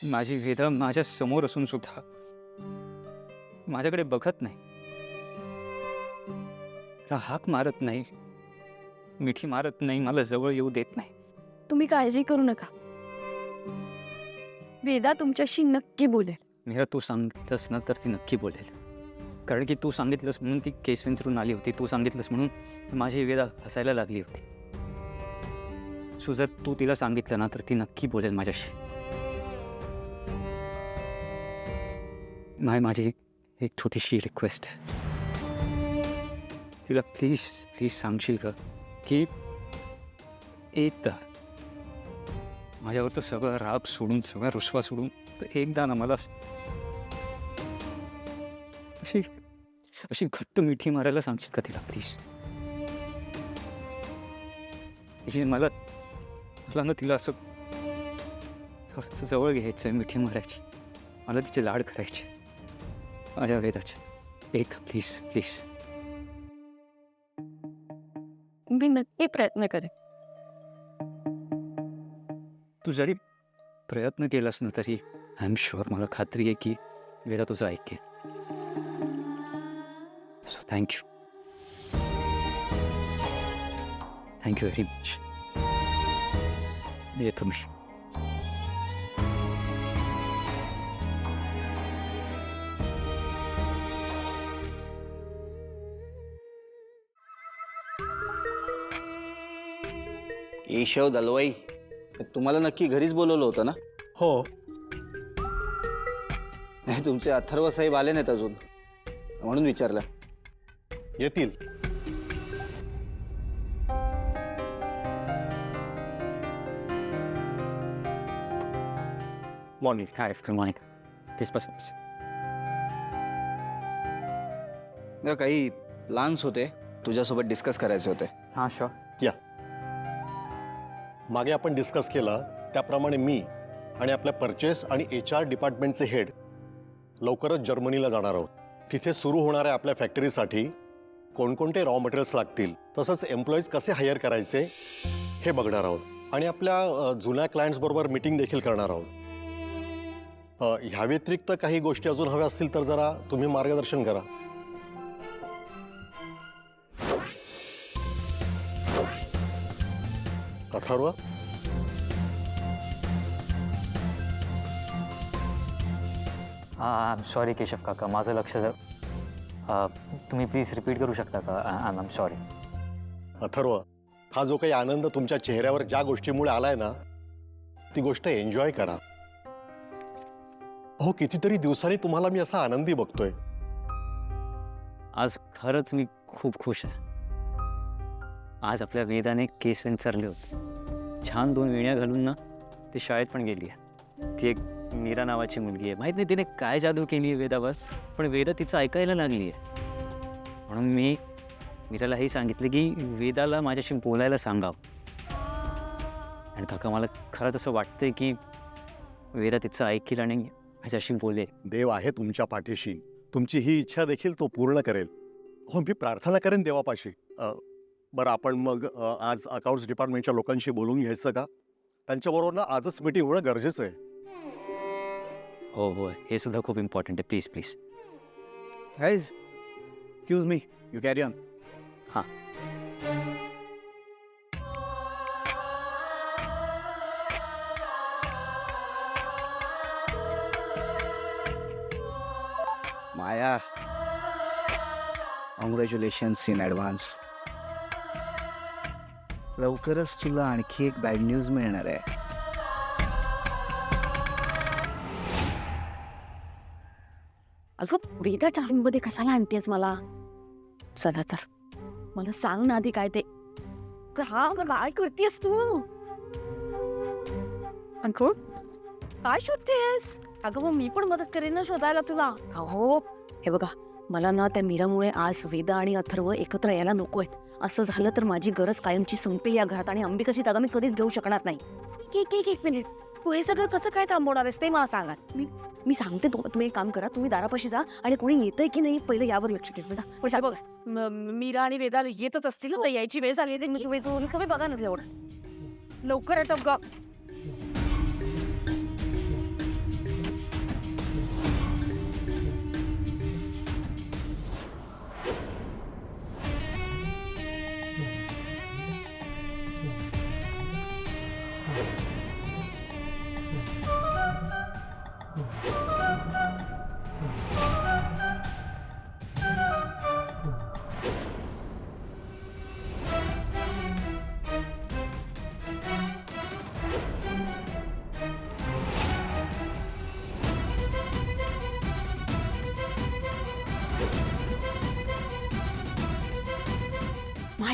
माझी वेदा माझ्या समोर असून सुद्धा माझ्याकडे बघत नाही, हाक मारत नाही, मिठी मारत नाही, मला जवळ येऊ देत नाही. तुम्ही काळजी करू नका, वेदा तुमच्याशी नक्की बोलेल. मीरा, तू सांगितलंस ना तर ती नक्की बोलेल. कारण की तू सांगितलंस म्हणून ती केस विंचरून आली होती, तू सांगितलंस म्हणून माझी वेदा हसायला लागली होती. जर तू तिला सांगितलं ना तर ती नक्की बोलेल माझ्याशी. माझी एक छोटीशी रिक्वेस्ट आहे, तिला प्लीज प्लीज सांगशील का की एकदा माझ्यावरचं सगळं राग सोडून, सगळा रुसवा सोडून एकदा ना मला अशी अशी घट्ट मिठी मारायला सांगशील का तिला प्लीज. मला ना तिला असं थोडंसं जवळ घ्यायचं आहे, मिठी मारायची, मला तिचे लाड करायचे माझ्या वेदाचे. एक प्लीज प्लीज. मी नक्की प्रयत्न करेन. तू जरी प्रयत्न केलास ना तरी आय एम शुअर, मला खात्री आहे की वेदा तुझं ऐकेल. So thank you, thank you very much. येतो मी. केशव दलवाई, तुम्हाला नक्की घरीच बोलवलं होतं ना? हो. नाही, तुमचे अथर्व साहेब आले नाहीत अजून, म्हणून विचारलं. येतील. Morning. Hi, good morning. Please बस. जरा काही प्लान्स होते तुझ्यासोबत डिस्कस करायचे होते. हां शुअर. या. मागे आपण डिस्कस केला त्याप्रमाणे मी आणि आपल्या परचेस आणि HR डिपार्टमेंटचे हेड लवकरच जर्मनीला जाणार आहोत. तिथे सुरू होणाऱ्या आपल्या फॅक्टरीसाठी कोणकोणते रॉ मटेरियल्स लागतील, तसंच एम्प्लॉईज कसे हायर करायचे हे बघणार आहोत. आणि आपल्या जुन्या क्लायंट्सबरोबर मीटिंग देखील करणार आहोत. ह्या व्यतिरिक्त काही गोष्टी अजून हव्या असतील तर जरा तुम्ही मार्गदर्शन करा. Atharva, I am sorry Keshav काका, माझं लक्ष तुम्ही प्लीज रिपीट करू शकता का? I am sorry. अथर्व, हा जो काही आनंद तुमच्या चेहऱ्यावर ज्या गोष्टीमुळे आलाय ना, ती गोष्ट एन्जॉय करा. हो, कितीतरी दिवसांनी तुम्हाला मी असा आनंदी बघतोय. आज खरंच मी खूप खुश आहे. आज आपल्या वेदाने केस विंचरले होते. छान 2 वेण्या घालून ना ती शाळेत पण गेली आहे. ती एक मीरा नावाची मुलगी आहे. माहीत नाही तिने काय जादू केली आहे वेदावर, पण वेदा तिचं ऐकायला लागली आहे. म्हणून मी मीरालाही सांगितलं की वेदाला माझ्याशी बोलायला सांगावं. आणि काका, मला खरंच असं वाटतंय की वेदा तिचं ऐकेल आणि माझ्याशी बोलेल. देव आहे तुमच्या पाठीशी. तुमची ही इच्छा देखील तो पूर्ण करेल. हो, मी प्रार्थना करेन देवापाशी. बरं, आपण मग आज अकाउंट्स डिपार्टमेंटच्या लोकांशी बोलून घ्यायचं का? त्यांच्याबरोबर ना आजच मीटिंग होणं गरजेचं आहे. हो हो, हे सुद्धा खूप इम्पॉर्टंट आहे. Please please. Guys, excuse me, you carry on. हां. माया, कॉंग्रॅच्युलेशन्स इन ॲडव्हान्स. लवकरच तुला आणखी एक बॅड न्यूज मिळणार आहे. असं वेदा टाळींमध्ये कशाला आणतेस मला? चला तर मला सांग ना आधी काय ते. काय करतेस तू? अंकुर, काय शोधतेस? अगं मग मी पण मदत करेन ना शोधायला तुला. अहो हे बघा, मला ना त्या मीरामुळे आज वेदा आणि अथर्व एकत्र यायला नको आहेत. असं झालं तर माझी गरज कायमची संपेल या घरात आणि अंबिकाची जागा मी कधीच घेऊ शकणार नाही. एक मिनिट, तू हे सगळं कसं काय थांबवणार आहेस ते मला सांगा. मी सांगते तुम्ही एक काम करा, तुम्ही दारापाशी जा आणि कोणी येतंय की नाही पहिलं यावर लक्ष ठेवा. पण साहेब बघा, मीरा आणि वेदा येतच असतील ना, यायची वेळ झाली. तुम्ही बघा ना एवढं लवकर येतं बघा.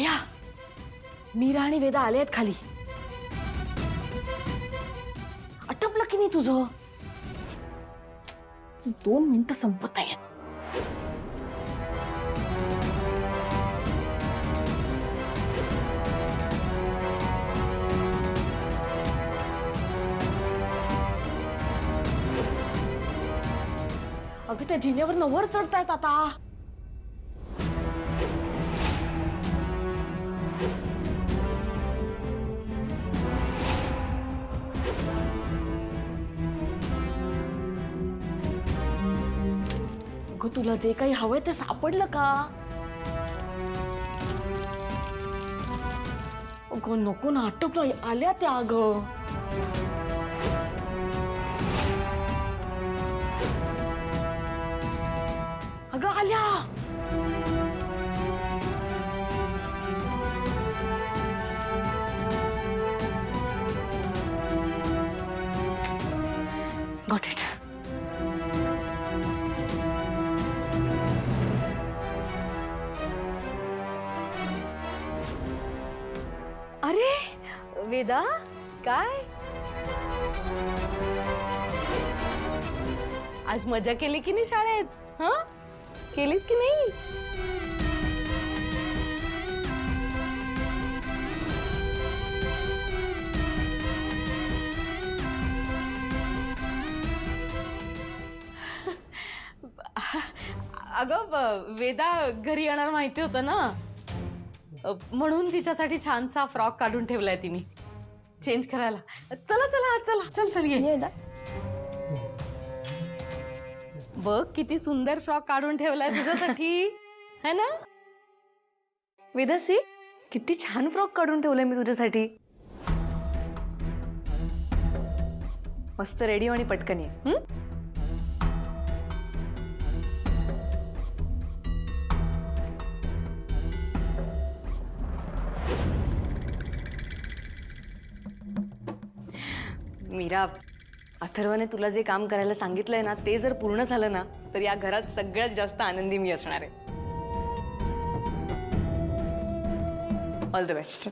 माया, मीरा आणि वेदा आले आहेत खाली. आटपलं की नाही तुझं? 2 मिनिटं संपत आहेत. अगं त्या जिन्यावर नवर चढतायत आता. अगं तुला जे काही हवंय ते सापडलं का? अगं नको ना, आटपलं. आल्या त्या अगं. अगं आल्या. Got it. अरे वेदा, काय आज मजा केली की नाही शाळेत? हा, केलीस की नाही? अगं वेदा घरी येणार माहिती होतं ना, म्हणून तिच्यासाठी छानसा फ्रॉक काढून ठेवलाय तिने चेंज करायला. चला चला चला, चल चल ये. बघ किती सुंदर फ्रॉक काढून ठेवलाय तुझ्यासाठी, है ना? वेदासी, किती छान फ्रॉक काढून ठेवलाय मी तुझ्यासाठी. मस्त रेडी आणि पटकन ये. मीरा, अथर्वने तुला जे काम करायला सांगितलंय ना, ते जर पूर्ण झालं ना, तर या घरात सगळ्यात जास्त आनंदी मी असणार आहे. All the best.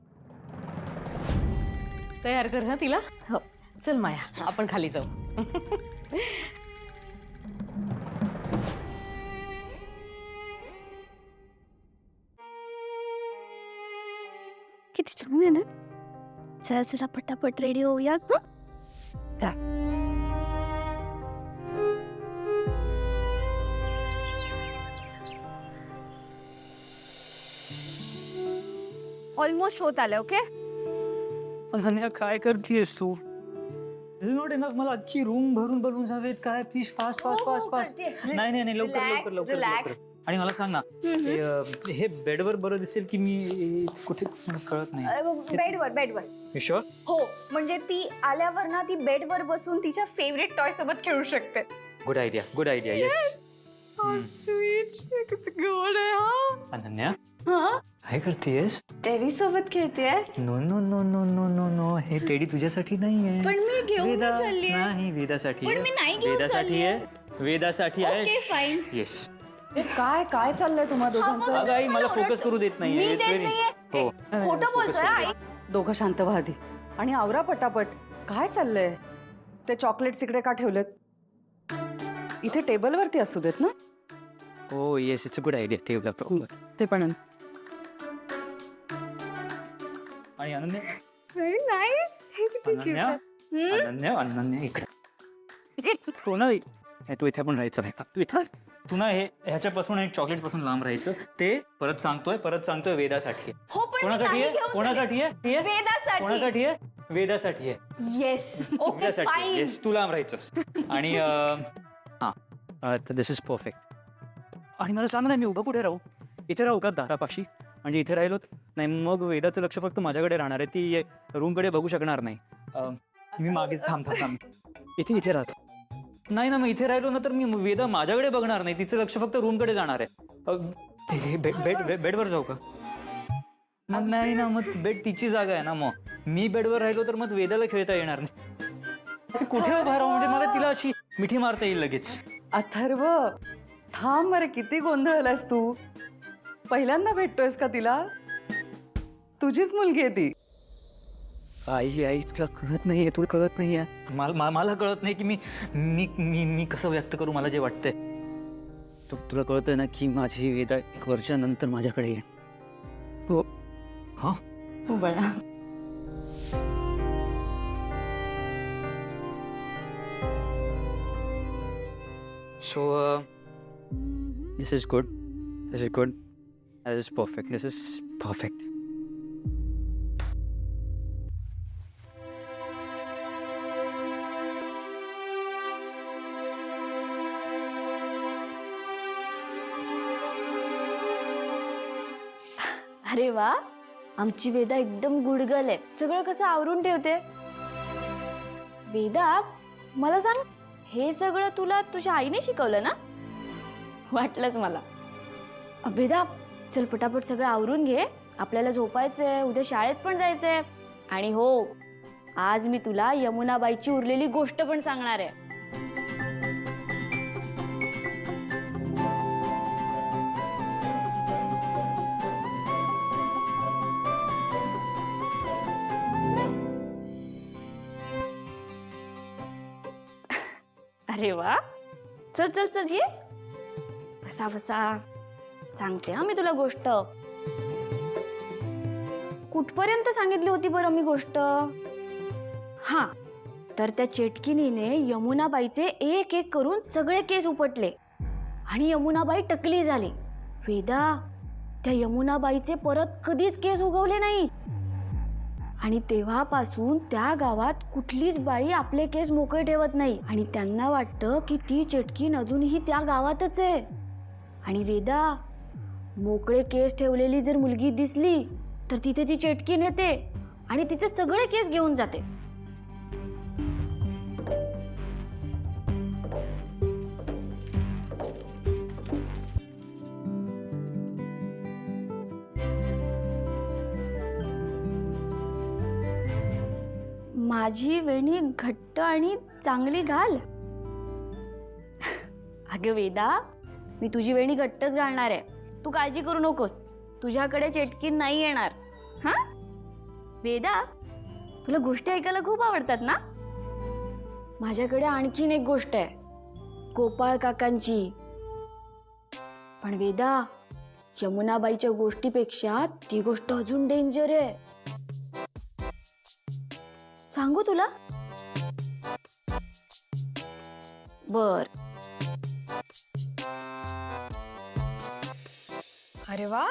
तयार कर ना तिला. हो चल माया, आपण खाली जाऊ. किती छान आहे ना. चला चला पटापट रेडी होऊया. ऑलमोस्ट होत आलं. ओके, अनन्या काय करतेस तू? Is not enough. मला अख्खी रूम भरून बलून्स हवेत. काय please fast fast fast fast. नाही नाही नाही, लवकर लवकर लवकर लवकर. आणि मला सांग ना, हे बेडवर बरं दिसेल की मी कुठे, मला कळत नाही. बेडवर. You sure? हो, म्हणजे ती आल्यावर ना ती बेडवर बसून तिच्या फेवरेट टॉय सोबत खेळू शकते. Good idea, good idea. Yes. Sweet, गोड आहे हा. अनन्या, हा, काय करतेस? टेडी सोबत खेळतेय. No no no no no no no, हे टेडी तुझ्यासाठी नाहीये. पण मी घेऊन वेदा चालली आहे. नाही, वेदासाठी पण आहे. मी नाही घेऊन वेदासाठी चालली आहे. आहे. वेदासाठी आहे. Okay, fine. येस. काय काय चाललंय तुम्हा दोघांचं? अगं आई, मला फोकस करू देत नाहीये. मी It's देत very- नाहीये. हो. खोटं Focus बोलतोय करू आई. दे. दोघं शांत व्हा आधी आणि आवरा पटापट. काय चाललंय? ते चॉकलेट्स इकडे का ठेवलेत? इथे टेबलवरती असू देत ना. हो yes, it's a good idea. ठेवला प्रॉपर. ते पण आणि अनन्या, व्हेरी नाईस. हे किती अनन्या, cute. अनन्या, अनन्या इकडे. तू ना, तू इथे पण राहायचं नाही. तू इथं, तू ना हे ह्याच्यापासून आणि चॉकलेट पासून लांब राहायचं. ते परत सांगतोय वेदासाठी आहे. हो, पण मी कोणासाठी नाही आहे? घेऊन कोणासाठी आहे? वेदासाठी. कोणासाठी आहे? वेदासाठी आहे. येस. ओके, वेदासाठी आहे. फाईन. येस, तू लांब राहायचंस. आणि हा, तर दिस इज परफेक्ट. आणि मला सांग ना, मी उभा कुठे राहू? इथे राहू का दारापाशी? म्हणजे इथे राहिलो नाही, मग वेदाचं लक्ष फक्त माझ्याकडे राहणार आहे. ती रूमकडे बघू शकणार नाही. मी मागेच थांब. इथे राहतो. नाही ना, मग इथे राहिलो ना तर मी वेदा माझ्याकडे बघणार नाही. तिचं लक्ष फक्त रूमकडे जाणार आहे. बेडवर जाऊ का? मग नाही ना, मग बेड तिची जागा आहे ना. मग मी बेडवर राहिलो तर मग वेदाला खेळता येणार नाही. कुठे उभा राहू? म्हणजे मला तिला अशी मिठी मारता येईल लगेच. अथर्व, थांब. अरे किती गोंधळलायस तू. पहिल्यांदा भेटतोयस का तिला? तुझीच मुलगी आहे ती. आई तुला कळत नाहीये, तुला कळत नाहीये. मला कळत नाही की मी मी मी मी कसं व्यक्त करू मला जे वाटतंय. तुला कळतंय ना की माझी वेदा 1 वर्षानंतर माझ्याकडे येईल. हो. हा हो बाळा. So, this is good. This is good. This is perfect. This is perfect. अरे वा, आमची वेदा एकदम गुडगल आहे. सगळं कसं आवरून ठेवते. वेदा, मला सांग, हे सगळं तुला तुझ्या आईने शिकवलं ना? वाटलंच मला. वेदा, चल पटापट सगळं आवरून घे. आपल्याला झोपायचंय, उद्या शाळेत पण जायचंय. आणि हो, आज मी तुला यमुनाबाईची उरलेली गोष्ट पण सांगणार आहे. अरे वा, चल चल चल ये. बसा बसा, सांगते हा मी तुला गोष्ट. कुठपर्यंत सांगितली होती बरं मी गोष्ट? हा, तर त्या चेटकिनीने यमुनाबाईचे एक एक करून सगळे केस उपटले आणि यमुनाबाई टकली झाली. वेदा, त्या यमुनाबाईचे परत कधीच केस उगवले नाही. आणि तेव्हापासून त्या गावात कुठलीच बाई आपले केस मोकळे ठेवत नाही. आणि त्यांना वाटतं की ती चेटकीन अजूनही त्या गावातच आहे. आणि वेदा, मोकळे केस ठेवलेली जर मुलगी दिसली तर तिथे ती चेटकीन येते आणि तिचे सगळे केस घेऊन जाते. माझी वेणी घट्ट आणि चांगली घाल. अगं वेदा, मी तुझी वेणी घट्टच घालणार आहे. तू काळजी करू नकोस. तुझ्याकडे चेटकीन नाही येणार. हा वेदा, तुला गोष्टी ऐकायला खूप आवडतात ना? माझ्याकडे आणखीन एक गोष्ट आहे, गोपाळ काकांची. पण वेदा, यमुनाबाईच्या गोष्टीपेक्षा ती गोष्ट अजून डेंजर आहे. सांगू तुला? बर. अरे वा,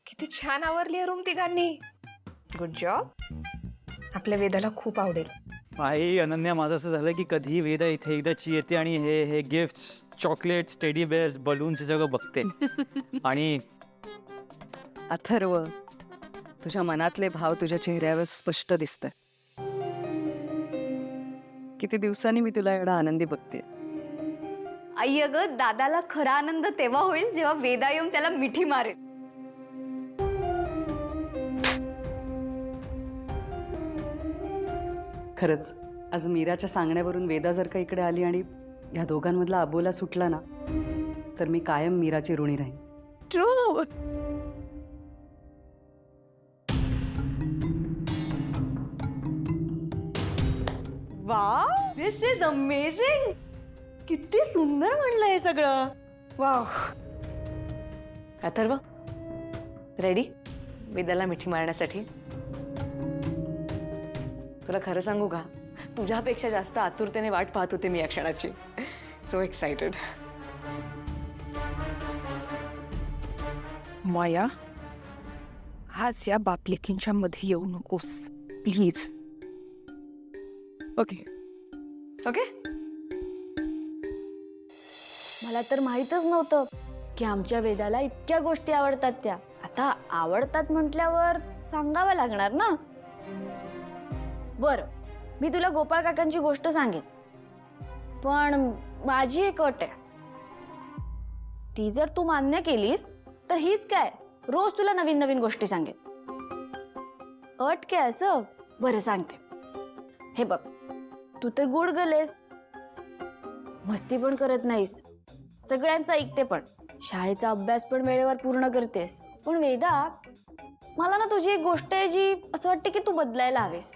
किती छान आवरली रूम तिघांनी. Good job. आपल्या वेदाला खूप आवडेल. आई अनन्या, माझं असं झालं की कधीही वेदा इथे एकदाची येते आणि हे हे gifts, chocolates, teddy bears, balloons हे सगळं बघते. आणि अथर्व, तुझ्या मनातले भाव तुझ्या चेहऱ्यावर स्पष्ट दिसतात. किती दिवसांनी मी तुला एवढा आनंदी बघते. आई, अगं दादाला खरा आनंद तेव्हा होईल जेव्हा वेदा येऊन त्याला मिठी मारेल. खरंच आज मीराच्या सांगण्यावरून वेदा जर का इकडे आली आणि या दोघांमधला अबोला सुटला ना, तर मी कायम मीराची ऋणी राहीन. True. Wow, this is amazing. किती सुंदर म्हणलं हे सगळं. वाव. अथर्व, रेडी वेदाला मिठी मारण्यासाठी? तुला खरं सांगू का, तुझ्यापेक्षा जास्त आतुरतेने वाट पाहत होते मी या क्षणाची. So excited. माया, आज या बापलेकींच्या मध्ये येऊ नकोस प्लीज. Okay okay. मला तर माहीतच नव्हतं की आमच्या वेदाला इतक्या गोष्टी आवडतात. त्या आता आवडतात म्हटल्यावर सांगावं लागणार ना. बरं, मी तुला गोपाळ काकांची गोष्ट सांगेन, पण माझी एक अट आहे. ती जर तू मान्य केलीस तर हीच काय, रोज तुला नवीन नवीन गोष्टी सांगेन. अट काय असं? बरं सांगते. हे बघ, तू तर गुड गलेस, मस्ती पण करत नाहीस, सगळ्यांचं ऐकते पण, शाळेचा अभ्यास पण वेळेवर पूर्ण करतेस. पण वेदा, मला ना तुझी एक गोष्ट आहे जी असं वाटते की तू बदलायला हवेस.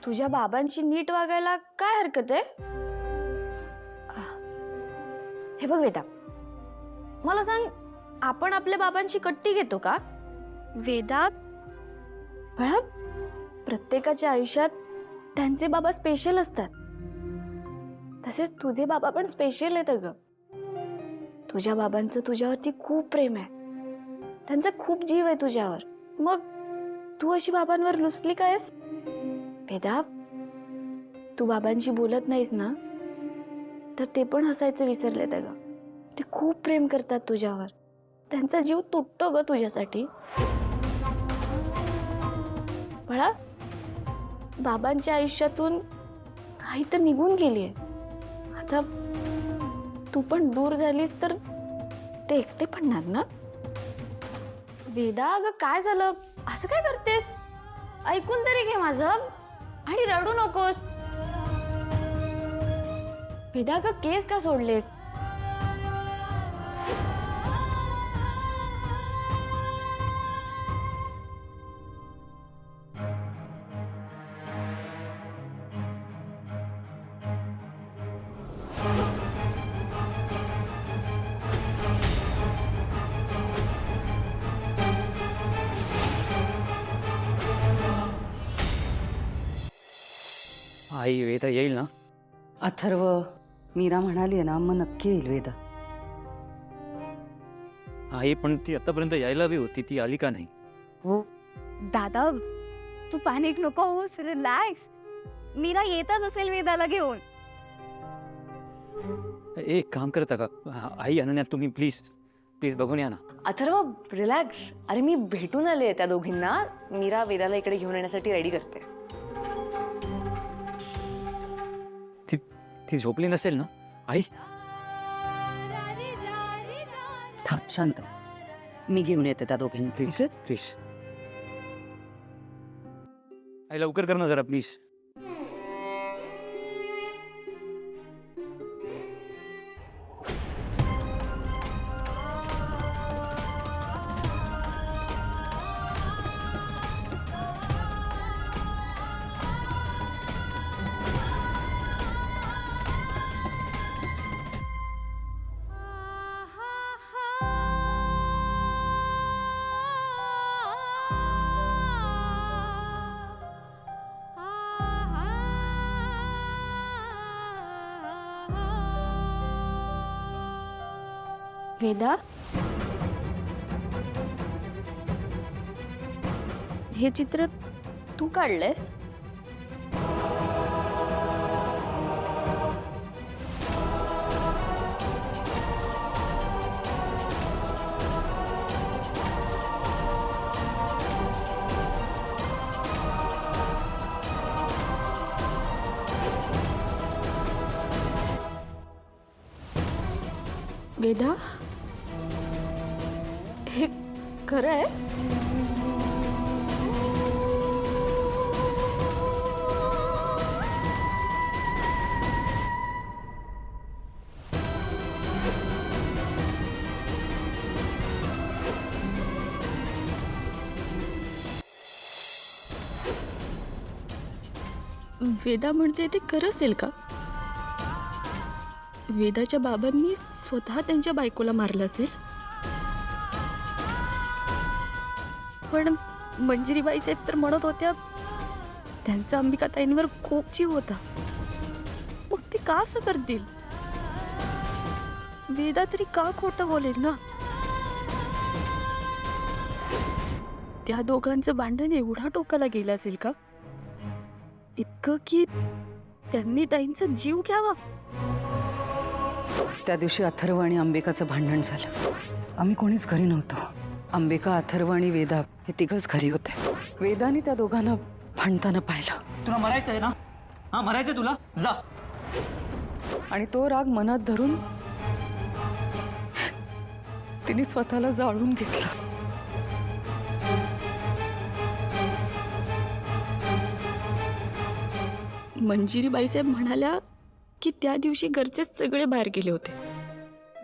तुझ्या बाबांची नीट वागायला काय हरकत आहे? हे बघ वेदा, मला सांग, आपण आपल्या बाबांची कट्टी घेतो का? वेदा, बाळा, प्रत्येकाच्या आयुष्यात त्यांचे बाबा स्पेशल असतात. तसेच तुझे बाबा पण स्पेशल आहेत अगं. तुझ्या बाबांचं तुझ्यावरती खूप प्रेम आहे, त्यांचा खूप जीव आहे तुझ्यावर. मग तू अशी बाबांवर रुसली कायस? वेदा, तू बाबांशी बोलत नाहीस ना, तर ते पण हसायचं विसरलेत अगं. ते खूप प्रेम करतात तुझ्यावर. त्यांचा जीव तुटतो ग तुझ्यासाठी. बाळा, बाबांच्या आयुष्यातून काही तर निघून गेलीये. आता तू पण दूर झालीस तर ते एकटे पडणार ना. वेदा, अगं काय झालं? असं काय करतेस? ऐकून तरी घे माझं आणि रडू नकोस. वेदा, अगं केस का सोडलेस? आई वेदा येईल ना? अथर्व, मीरा म्हणाली ना, मग नक्की येईल वेदा. आई पण ती आतापर्यंत यायला हवी होती, ती आली का नाही? हो दादा, तू पॅनिक नको होस, रिलॅक्स. मीरा येतच असेल वेदाला घेऊन. एक काम करता का? आई अनन्या, तुम्ही प्लीज प्लीज बघून या ना. अथर्व, रिलॅक्स. अरे मी भेटून आले त्या दोघींना. मीरा वेदाला इकडे घेऊन येण्यासाठी रेडी करते. ती ती झोपली नसेल ना आई? थांब, शांत. मी घेऊन येते त्या दोघींना. प्लीज प्लीज आई, लवकर कर ना जरा प्लीज. वेदा, हे चित्र तू काढलंयस? वेदा, हे खरं आहे? वेदा म्हणते ते खरं असेल का? वेदाच्या बाबांनी स्वतः त्यांच्या बायकोला मारलं असेल? पण मंजिरीबाई साहेब तर म्हणत होत्या त्यांचा अंबिकाताईंवर खूप जीव होता. मग ते का असं करतील? वेदा तरी का खोटं बोलेल ना? त्या दोघांचं भांडण एवढा टोकाला गेलं असेल का? इतकं की त्यांनी ताईंचा जीव घ्यावा? त्या दिवशी अथर्व आणि अंबिकाचं भांडण झालं. आम्ही कोणीच घरी नव्हतो. अंबिका, अथर्व आणि वेदा हे तिघच घरी होते. वेदाने त्या दोघांना भांडताना पाहिलं तुला मरायचं आहे ना? हा, मरायचं तुला? जा. आणि तो राग मनात धरून तिने स्वतःला जाळून घेतला. मंजिरी बाईसाहेब म्हणाल्या की त्या दिवशी घरचे सगळे बाहेर गेले होते.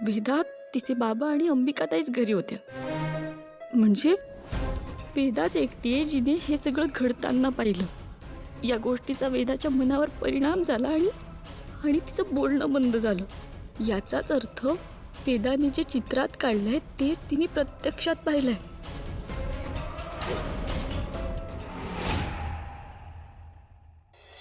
वेदा, तिचे बाबा आणि अंबिकाताईच घरी होत्या. म्हणजे वेदाच एकटी आहे जिने हे सगळं घडताना पाहिलं. या गोष्टीचा वेदाच्या मनावर परिणाम झाला आणि तिचं बोलणं बंद झालं. याचाच अर्थ वेदाने जे चित्रात काढलंय तेच तिने प्रत्यक्षात पाहिलंय.